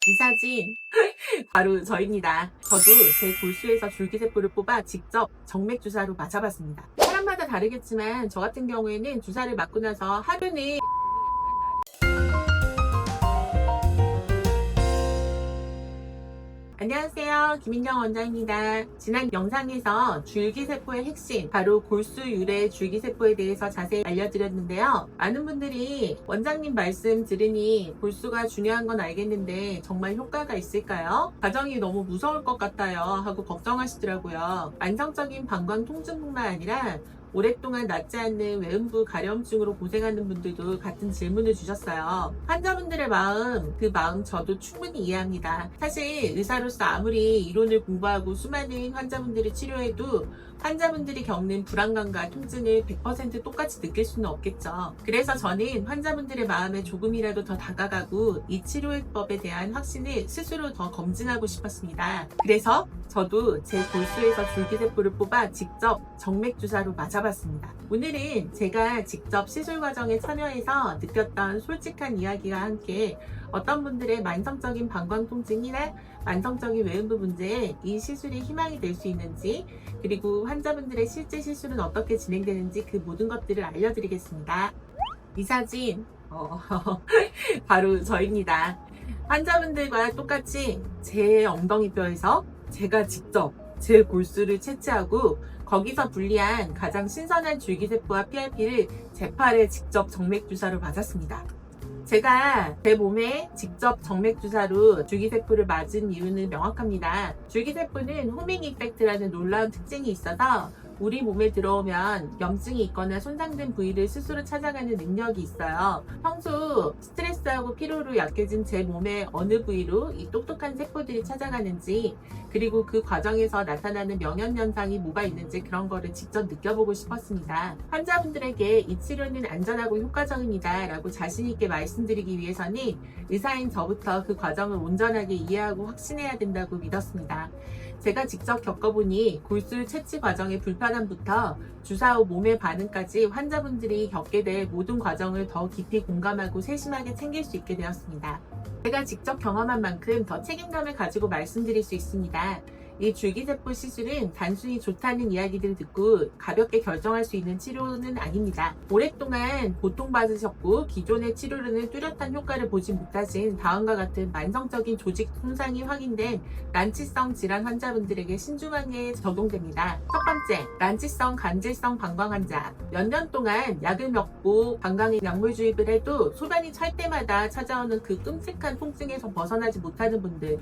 이 사진 바로 저입니다. 저도 제 골수에서 줄기세포를 뽑아 직접 정맥 주사로 맞아봤습니다. 사람마다 다르겠지만 저 같은 경우에는 주사를 맞고 나서 하루는 안녕하세요, 김인경 원장입니다. 지난 영상에서 줄기세포의 핵심, 바로 골수유래 줄기세포에 대해서 자세히 알려드렸는데요. 많은 분들이 원장님 말씀 들으니 골수가 중요한 건 알겠는데 정말 효과가 있을까요? 과정이 너무 무서울 것 같아요 하고 걱정하시더라고요. 만성적인 방광 통증뿐만 아니라 오랫동안 낫지 않는 외음부 가려움증으로 고생하는 분들도 같은 질문을 주셨어요. 환자분들의 마음, 그 마음 저도 충분히 이해합니다. 사실 의사로서 아무리 이론을 공부하고 수많은 환자분들을 치료해도 환자분들이 겪는 불안감과 통증을 100% 똑같이 느낄 수는 없겠죠. 그래서 저는 환자분들의 마음에 조금이라도 더 다가가고 이 치료법에 대한 확신을 스스로 더 검증하고 싶었습니다. 그래서 저도 제 골수에서 줄기세포를 뽑아 직접 정맥주사로 맞아봤습니다. 오늘은 제가 직접 시술 과정에 참여해서 느꼈던 솔직한 이야기와 함께 어떤 분들의 만성적인 방광 통증이나 만성적인 외음부 문제에 이 시술이 희망이 될 수 있는지, 그리고 환자분들의 실제 시술은 어떻게 진행되는지 그 모든 것들을 알려드리겠습니다. 이 사진 바로 저입니다. 환자분들과 똑같이 제 엉덩이뼈에서 제가 직접 제 골수를 채취하고 거기서 분리한 가장 신선한 줄기세포와 PRP를 제 팔에 직접 정맥주사로 맞았습니다. 제가 제 몸에 직접 정맥주사로 줄기세포를 맞은 이유는 명확합니다. 줄기세포는 호밍 이펙트라는 놀라운 특징이 있어서 우리 몸에 들어오면 염증이 있거나 손상된 부위를 스스로 찾아가는 능력이 있어요. 평소 스트레스하고 피로로 약해진 제 몸의 어느 부위로 이 똑똑한 세포들이 찾아가는지, 그리고 그 과정에서 나타나는 명현현상이 뭐가 있는지 그런 거를 직접 느껴보고 싶었습니다. 환자분들에게 이 치료는 안전하고 효과적입니다 라고 자신있게 말씀드리기 위해서는 의사인 저부터 그 과정을 온전하게 이해하고 확신해야 된다고 믿었습니다. 제가 직접 겪어보니 골수 채취 과정의 불편함부터 주사 후 몸의 반응까지 환자분들이 겪게 될 모든 과정을 더 깊이 공감하고 세심하게 챙길 수 있게 되었습니다. 제가 직접 경험한 만큼 더 책임감을 가지고 말씀드릴 수 있습니다. 이 줄기세포 시술은 단순히 좋다는 이야기들을 듣고 가볍게 결정할 수 있는 치료는 아닙니다. 오랫동안 고통받으셨고 기존의 치료로는 뚜렷한 효과를 보지 못하신 다음과 같은 만성적인 조직 손상이 확인된 난치성 질환 환자분들에게 신중하게 적용됩니다. 첫 번째, 난치성 간질성 방광 환자. 몇 년 동안 약을 먹고 방광에 약물 주입을 해도 소변이 찰 때마다 찾아오는 그 끔찍한 통증에서 벗어나지 못하는 분들.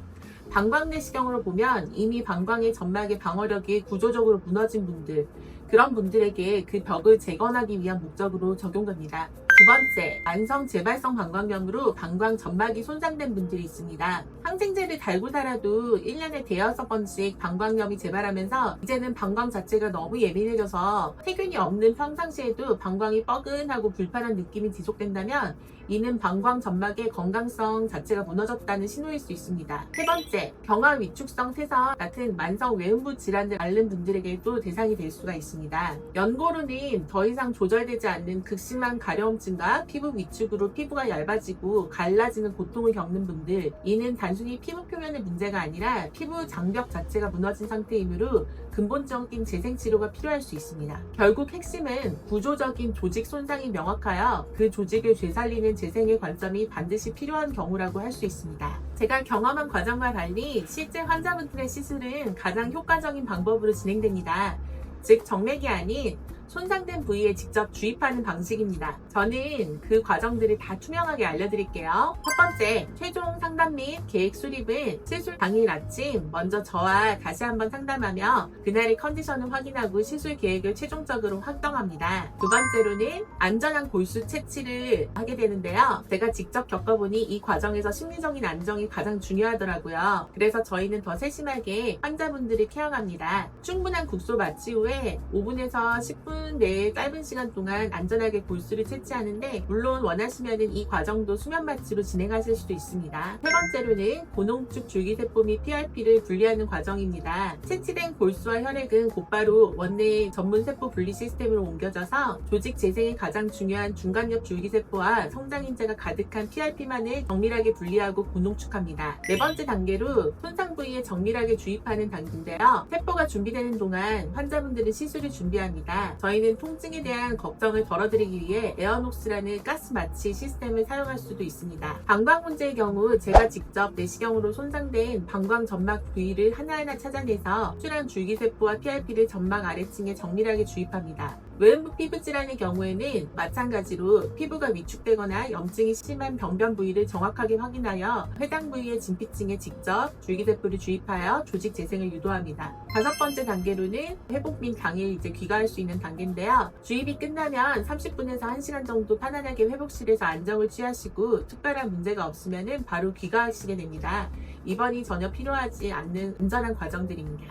방광 내시경으로 보면 이미 방광의 점막의 방어력이 구조적으로 무너진 분들, 그런 분들에게 그 벽을 재건하기 위한 목적으로 적용됩니다. 두 번째, 만성 재발성 방광염으로 방광 점막이 손상된 분들이 있습니다. 항생제를 달고 살아도 1년에 대여섯 번씩 방광염이 재발하면서 이제는 방광 자체가 너무 예민해져서 세균이 없는 평상시에도 방광이 뻐근하고 불편한 느낌이 지속된다면 이는 방광 점막의 건강성 자체가 무너졌다는 신호일 수 있습니다. 세 번째, 경화 위축성 퇴선 같은 만성 외음부 질환을 앓는 분들에게도 대상이 될 수가 있습니다. 연고로는 더 이상 조절되지 않는 극심한 가려움증과 피부 위축으로 피부가 얇아지고 갈라지는 고통을 겪는 분들, 이는 단순히 피부 표면의 문제가 아니라 피부 장벽 자체가 무너진 상태이므로 근본적인 재생치료가 필요할 수 있습니다. 결국 핵심은 구조적인 조직 손상이 명확하여 그 조직을 되살리는 재생의 관점이 반드시 필요한 경우라고 할 수 있습니다. 제가 경험한 과정과 달리 실제 환자분들의 시술은 가장 효과적인 방법으로 진행됩니다. 즉 정맥이 아닌 손상된 부위에 직접 주입하는 방식입니다. 저는 그 과정들을 다 투명하게 알려드릴게요. 첫 번째, 최종 상담 및 계획 수립은 시술 당일 아침 먼저 저와 다시 한번 상담하며 그날의 컨디션을 확인하고 시술 계획을 최종적으로 확정합니다. 두 번째로는 안전한 골수 채취를 하게 되는데요. 제가 직접 겪어보니 이 과정에서 심리적인 안정이 가장 중요하더라고요. 그래서 저희는 더 세심하게 환자분들을 케어합니다. 충분한 국소 마취 후에 5분에서 10분 10분 내에 짧은 시간 동안 안전하게 골수를 채취하는데, 물론 원하시면 이 과정도 수면 마취로 진행하실 수도 있습니다. 세 번째로는 고농축 줄기세포 및 PRP를 분리하는 과정입니다. 채취된 골수와 혈액은 곧바로 원내 전문 세포 분리 시스템으로 옮겨져서 조직 재생에 가장 중요한 중간엽 줄기세포와 성장인자가 가득한 PRP만을 정밀하게 분리하고 고농축합니다. 네 번째 단계로 손상 부위에 정밀하게 주입하는 단계인데요. 세포가 준비되는 동안 환자분들은 시술을 준비합니다. 저희는 통증에 대한 걱정을 덜어드리기 위해 에어녹스라는 가스 마취 시스템을 사용할 수도 있습니다. 방광 문제의 경우 제가 직접 내시경으로 손상된 방광 점막 부위를 하나하나 찾아내서 출한 줄기세포와 PRP를 점막 아래층에 정밀하게 주입합니다. 외음부 피부질환의 경우에는 마찬가지로 피부가 위축되거나 염증이 심한 병변 부위를 정확하게 확인하여 해당 부위의 진피층에 직접 줄기세포를 주입하여 조직 재생을 유도합니다. 다섯 번째 단계로는 회복 및 당일 귀가할 수 있는 단계인데요. 주입이 끝나면 30분에서 1시간 정도 편안하게 회복실에서 안정을 취하시고 특별한 문제가 없으면 바로 귀가하시게 됩니다. 입원이 전혀 필요하지 않는 안전한 과정들입니다.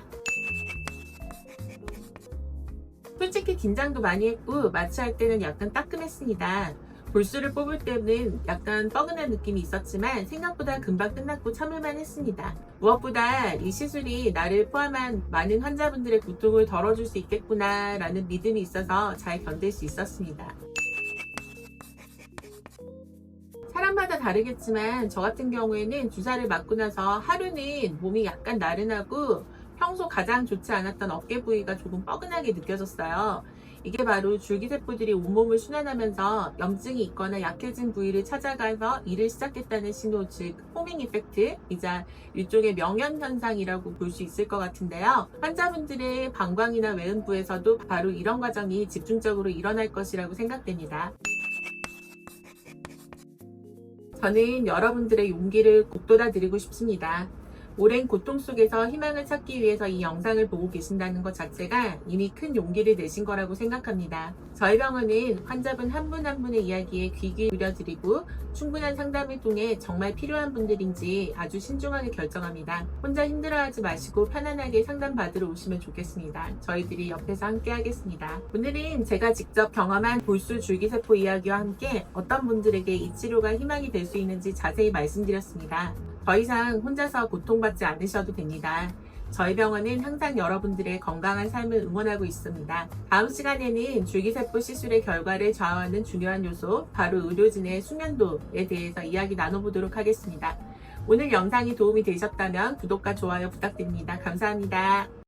솔직히 긴장도 많이 했고 마취할 때는 약간 따끔했습니다. 골수를 뽑을 때는 약간 뻐근한 느낌이 있었지만 생각보다 금방 끝났고 참을만 했습니다. 무엇보다 이 시술이 나를 포함한 많은 환자분들의 고통을 덜어줄 수 있겠구나 라는 믿음이 있어서 잘 견딜 수 있었습니다. 사람마다 다르겠지만 저 같은 경우에는 주사를 맞고 나서 하루는 몸이 약간 나른하고 평소 가장 좋지 않았던 어깨 부위가 조금 뻐근하게 느껴졌어요. 이게 바로 줄기세포들이 온몸을 순환하면서 염증이 있거나 약해진 부위를 찾아가서 일을 시작했다는 신호, 즉 호밍 이펙트이자 일종의 명현현상이라고 볼 수 있을 것 같은데요. 환자분들의 방광이나 외음부에서도 바로 이런 과정이 집중적으로 일어날 것이라고 생각됩니다. 저는 여러분들의 용기를 북돋아 드리고 싶습니다. 오랜 고통 속에서 희망을 찾기 위해서 이 영상을 보고 계신다는 것 자체가 이미 큰 용기를 내신 거라고 생각합니다. 저희 병원은 환자분 한 분 한 분의 이야기에 귀 기울여드리고 충분한 상담을 통해 정말 필요한 분들인지 아주 신중하게 결정합니다. 혼자 힘들어하지 마시고 편안하게 상담받으러 오시면 좋겠습니다. 저희들이 옆에서 함께 하겠습니다. 오늘은 제가 직접 경험한 골수 줄기세포 이야기와 함께 어떤 분들에게 이 치료가 희망이 될 수 있는지 자세히 말씀드렸습니다. 더 이상 혼자서 고통받지 않으셔도 됩니다. 저희 병원은 항상 여러분들의 건강한 삶을 응원하고 있습니다. 다음 시간에는 줄기세포 시술의 결과를 좌우하는 중요한 요소, 바로 의료진의 숙면도에 대해서 이야기 나눠보도록 하겠습니다. 오늘 영상이 도움이 되셨다면 구독과 좋아요 부탁드립니다. 감사합니다.